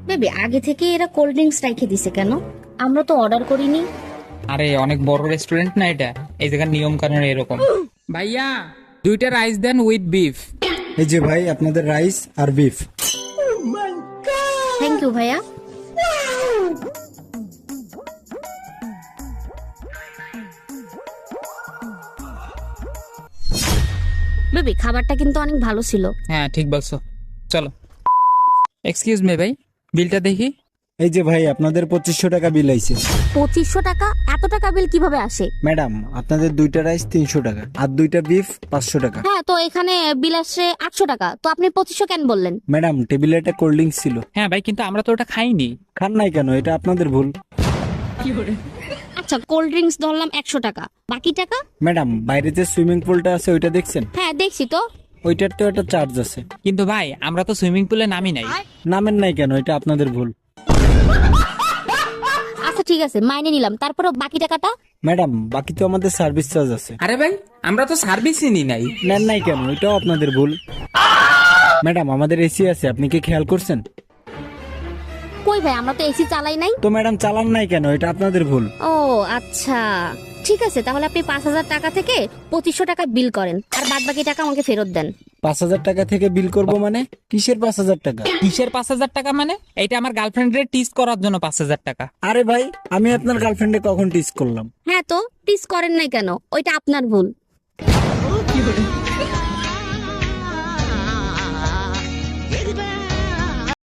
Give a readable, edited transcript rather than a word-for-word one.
Baby আগে থেকে এরা কোল্ড ড্রিঙ্কস রেখে দিছে কেন? আমরা তো অর্ডার করিনি। আরে অনেক বড় রেস্টুরেন্ট না এটা, এই জায়গার নিয়ম কানুন এরকম। ভাইয়া 2টা রাইস দেন উইথ বিফ। এই যে ভাই আপনাদের রাইস আর বিফ। থ্যাংক ইউ ভাইয়া। বেবি খাবারটা কিন্তু অনেক ভালো ছিল। হ্যাঁ ঠিক বলছো, চলো। এক্সকিউজ মি ভাই, বিলটা দেখি। এই যে ভাই আপনাদের 2500 টাকা বিল আইছে। 2500 টাকা? এত টাকা বিল কিভাবে আসে? ম্যাডাম আপনাদের 2টা রাইস 300 টাকা আর 2টা বিফ 500 টাকা। হ্যাঁ, তো এখানে বিল আসছে 800 টাকা, তো আপনি 2500 কেন বললেন? ম্যাডাম টেবিলে একটা কোল্ড ড্রিঙ্কস ছিল। হ্যাঁ ভাই, কিন্তু আমরা তো ওটা খাইনি। খান নাই কেন? এটা আপনাদের ভুল। আচ্ছা, কোল্ড ড্রিঙ্কস ধরলাম 100 টাকা, বাকি টাকা? ম্যাডাম বাইরে যে সুইমিং পুলটা আছে ওইটা দেখছেন? হ্যাঁ দেখছি তো। ওইটার তো একটা চার্জ আছে। কিন্তু ভাই আমরা তো সুইমিং পুলে নামি নাই। নামেন নাই কেন? এটা আপনাদের ভুল। আচ্ছা ঠিক আছে, মাইনে নিলাম, তারপরে বাকি টাকাটা? ম্যাডাম বাকি তো আমাদের সার্ভিস চার্জ আছে। আরে ভাই আমরা তো সার্ভিসই নি নাই। নেন নাই কেন? এটাও আপনাদের ভুল। ম্যাডাম আমাদের এসি আছে, আপনি কি খেয়াল করছেন? কই ভাই, আমরা তো এসি চালাই নাই। তো ম্যাডাম চালান নাই কেন? এটা আপনাদের ভুল। ও আচ্ছা, ঠিক আছে, তাহলে আপনি 5000 টাকা থেকে 2500 টাকা বিল করেন, আর বাদ বাকি টাকা আমাকে ফেরত দেন। 5000 টাকা থেকে বিল করব মানে? কিসের 5000 টাকা? কিসের 5000 টাকা মানে? এটা আমার গার্লফ্রেন্ডের টিস করার জন্য 5000 টাকা। আরে ভাই আমি আপনার গার্লফ্রেন্ডে কখন টিস করলাম? হ্যাঁ, তো টিস করেন নাই কেন? ওইটা আপনার ভুল।